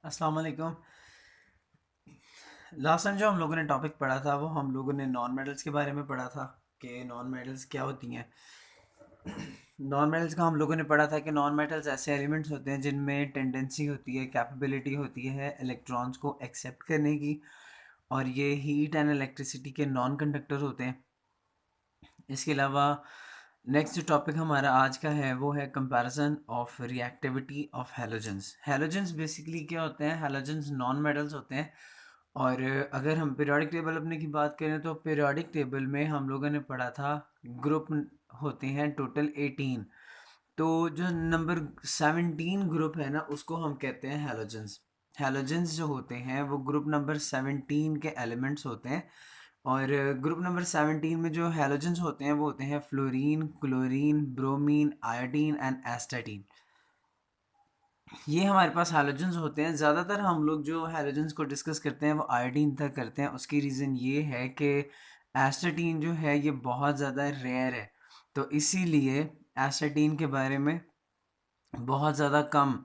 अस्सलाम वालेकुम। Last time जो हम लोगों ने टॉपिक पढ़ा था वो हम लोगों ने नॉन मेटल्स के बारे में पढ़ा था कि नॉन मेटल्स क्या होती हैं। नॉन मेटल्स का हम लोगों ने पढ़ा था कि नॉन मेटल्स ऐसे एलिमेंट्स होते हैं जिनमें टेंडेंसी होती है, कैपेबिलिटी होती है इलेक्ट्रॉन्स को एक्सेप्ट करने की, और ये हीट एंड इलेक्ट्रिसिटी के नॉन कंडक्टर होते हैं। इसके अलावा नेक्स्ट जो टॉपिक हमारा आज का है वो है comparison of reactivity of halogens. Halogens basically क्या होते हैं? हैलोजेंस नॉन मेटल्स होते हैं। और अगर हम पीरियोडिक टेबल अपने की बात करें तो पीरियोडिक टेबल में हम लोगों ने पढ़ा था ग्रुप होते हैं टोटल 18। तो जो नंबर 17 ग्रुप है ना उसको हम कहते हैं हैलोजेंस। हैलोजेंस जो होते हैं वो ग्रुप नंबर 17 के एलिमेंट्स होते हैं। और ग्रुप नंबर 17 में जो हैलोजेंस होते हैं वो होते हैं fluorine, chlorine, bromine, iodine and astatine. ये हमारे पास हैलोजेंस होते हैं। ज़्यादातर हम लोग जो हैलोजेंस को डिस्कस करते हैं वो आयोडीन तक करते हैं। उसकी रीज़न ये है कि एस्टाटीन जो है ये बहुत ज़्यादा रेयर है, तो इसीलिए एस्टाटीन के बारे में बहुत ज़्यादा कम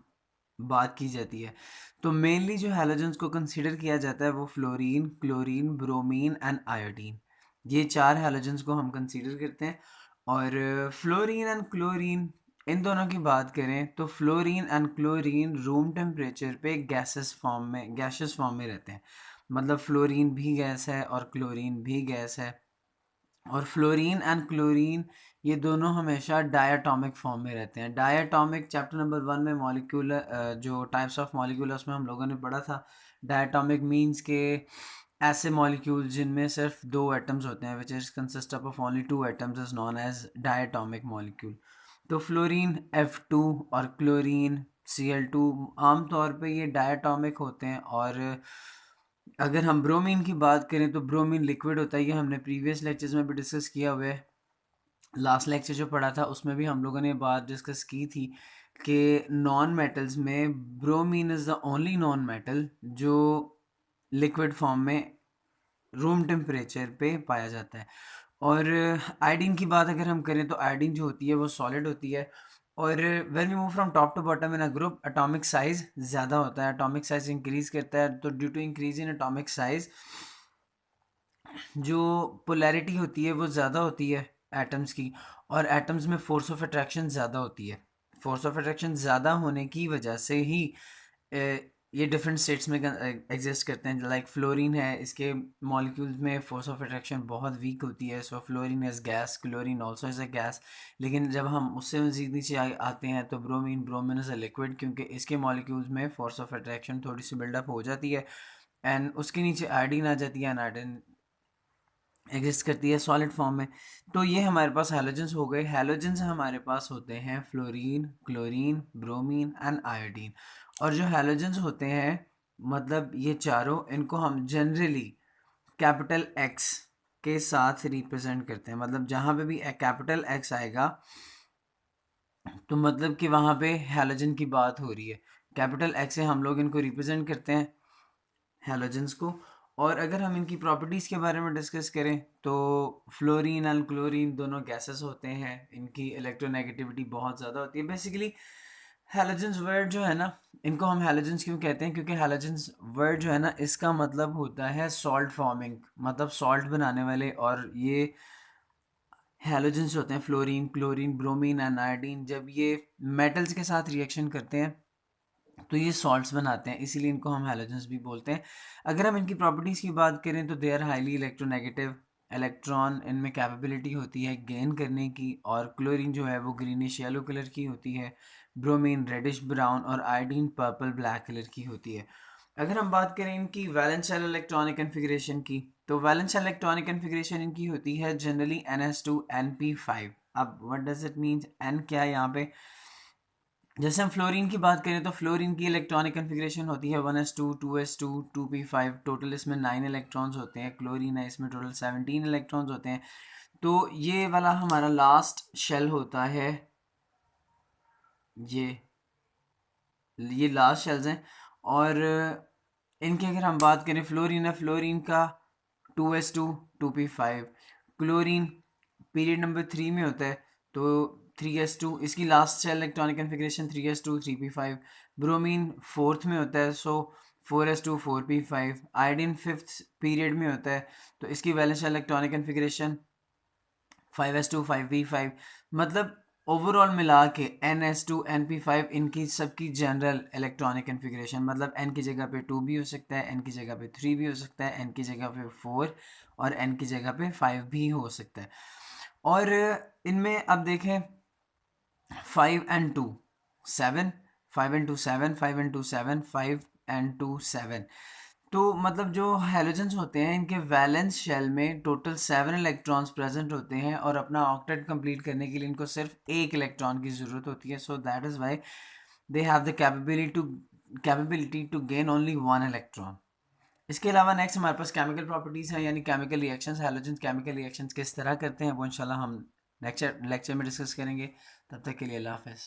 बात की जाती है। तो मेनली जो हैलोजेंस को कंसीडर किया जाता है वो fluorine, chlorine, bromine and iodine, ये चार हैलोजेंस को हम कंसीडर करते हैं। और फ्लोरीन एंड क्लोरीन, इन दोनों की बात करें तो fluorine and chlorine room temperature पे गैसेस फॉर्म में रहते हैं। मतलब फ्लोरीन भी गैस है और क्लोरीन भी गैस है। और फ्लोरीन एंड क्लोरीन ये दोनों हमेशा डायटोमिक फॉर्म में रहते हैं। डायटोमिक चैप्टर नंबर 1 में मॉलिक्यूलर जो टाइप्स ऑफ मॉलिक्यूल उसमें हम लोगों ने पढ़ा था। डायटोमिक मीन्स के ऐसे मॉलिक्यूल जिनमें सिर्फ दो एटम्स होते हैं, which is consist of only two atoms, is known as diatomic molecule. तो फ्लोरीन F2 और क्लोरीन Cl2 आमतौर पे ये डायटोमिक होते हैं। और अगर हम ब्रोमीन की बात करें तो ब्रोमीन लिक्विड होता है। ये हमने प्रीवियस लेक्चर्स में भी डिस्कस किया हुआ है। लास्ट लेक्चर जो पढ़ा था उसमें भी हम लोगों ने बात डिस्कस की थी कि नॉन मेटल्स में bromine is the only non metal जो लिक्विड फॉर्म में रूम टेम्परेचर पे पाया जाता है। और आयोडीन की बात अगर हम करें तो आयोडीन जो होती है वो सॉलिड होती है। और when we move from top to bottom in a group, atomic size ज़्यादा होता है, एटॉमिक साइज इंक्रीज करता है। तो due to increase in atomic size जो पोलैरिटी होती है वो ज़्यादा होती है एटम्स की, और एटम्स में फोर्स ऑफ अट्रैक्शन ज़्यादा होती है। फोर्स ऑफ अट्रैक्शन ज़्यादा होने की वजह से ही ये डिफरेंट स्टेट्स में एग्जिस्ट करते हैं। लाइक फ्लोरीन है, इसके मॉलिक्यूल्स में फोर्स ऑफ अट्रैक्शन बहुत वीक होती है, so fluorine is gas, chlorine also is a gas. लेकिन जब हम उससे मज़ीद नीचे आते हैं तो ब्रोमीन इज़ अ लिक्विड, क्योंकि इसके मॉलिक्यूल्स में फोर्स ऑफ अट्रैक्शन थोड़ी सी बिल्डअप हो जाती है। एंड उसके नीचे आयोडीन आ जाती है, एंड आयोडीन एग्जिस्ट करती है सॉलिड फॉर्म में। तो ये हमारे पास हैलोजेंस हो गए। हैलोजेंस हमारे पास होते हैं fluorine, chlorine, bromine and iodine. और जो हैलोजेंस होते हैं मतलब ये चारों, इनको हम जनरली कैपिटल एक्स के साथ रिप्रेजेंट करते हैं। मतलब जहाँ पे भी कैपिटल एक्स आएगा तो मतलब कि वहाँ पे हैलोजन की बात हो रही है। कैपिटल एक्स से हम लोग इनको रिप्रेजेंट करते हैं, हैलोजेंस को। और अगर हम इनकी प्रॉपर्टीज़ के बारे में डिस्कस करें तो फ्लोरीन एंड क्लोरीन दोनों गैसेस होते हैं, इनकी इलेक्ट्रोनेगेटिविटी बहुत ज़्यादा होती है। बेसिकली हैलोजेंस वर्ड जो है ना, इनको हम हैलोजेंस क्यों कहते हैं? क्योंकि हैलोजेंस वर्ड जो है ना इसका मतलब होता है सॉल्ट फॉर्मिंग, मतलब सॉल्ट बनाने वाले। और ये हैलोजेंस होते हैं fluorine, chlorine, bromine and iodine, जब ये मेटल्स के साथ रिएक्शन करते हैं तो ये सॉल्ट्स बनाते हैं, इसीलिए इनको हम हैलोजेंस भी बोलते हैं। अगर हम इनकी प्रॉपर्टीज़ की बात करें तो they are highly electronegative. Electron इनमें कैपेबिलिटी होती है गेन करने की। और क्लोरीन जो है वो ग्रीनिश येलो कलर की होती है, ब्रोमीन रेडिश ब्राउन, और आयोडीन पर्पल ब्लैक कलर की होती है। अगर हम बात करें इनकी वैलेंस शेल इलेक्ट्रॉनिक कन्फिग्रेशन की, तो वैलेंस शेल इलेक्ट्रॉनिक कन्फिग्रेशन इनकी होती है जनरली NS2 NP5। अब what does it mean? N क्या है यहाँ पे? जैसे हम फ्लोरीन की बात करें तो फ्लोरीन की इलेक्ट्रॉनिक कन्फिग्रेशन होती है 1s2 2s2 2p5। टोटल इसमें 9 इलेक्ट्रॉन्स होते हैं। क्लोरीन है, इसमें टोटल 17 इलेक्ट्रॉन्स होते हैं। तो ये वाला हमारा लास्ट शेल होता है, ये ये लास्ट शेल्स हैं। और इनकी अगर हम बात करें, फ्लोरीन है, फ्लोरीन का 2s2 2p5। Chlorine period number 3 में होता है, तो 3s2, इसकी last shell electronic configuration 3s2 3p5। Bromine fourth में होता है, सो 4s2 4p5। Iodine fifth period में होता है, तो इसकी valence shell electronic configuration 5s2 5p5। मतलब ओवरऑल मिला के ns2 np5 इनकी सबकी जनरल इलेक्ट्रॉनिक कन्फिग्रेशन, मतलब n की जगह पे 2 भी हो सकता है, n की जगह पे 3 भी हो सकता है, n की जगह पे 4 और n की जगह पे 5 भी हो सकता है। और इनमें अब देखें 5 and 2 7, 5 and 2 7, 5 and 2 7, 5 and 2 7। तो मतलब जो हैलोजेंस होते हैं इनके वैलेंस शेल में टोटल 7 इलेक्ट्रॉन्स प्रेजेंट होते हैं और अपना ऑक्टेट कंप्लीट करने के लिए इनको सिर्फ एक इलेक्ट्रॉन की ज़रूरत होती है। So that is why they have the capability to gain only one electron. इसके अलावा नेक्स्ट हमारे पास केमिकल प्रॉपर्टीज़ हैं, यानी chemical reactions. Halogens chemical reactions किस तरह करते हैं वो इंशाल्लाह हम लेक्चर में डिस्कस करेंगे। तब तक के लिए अल्लाह हाफ़िज़।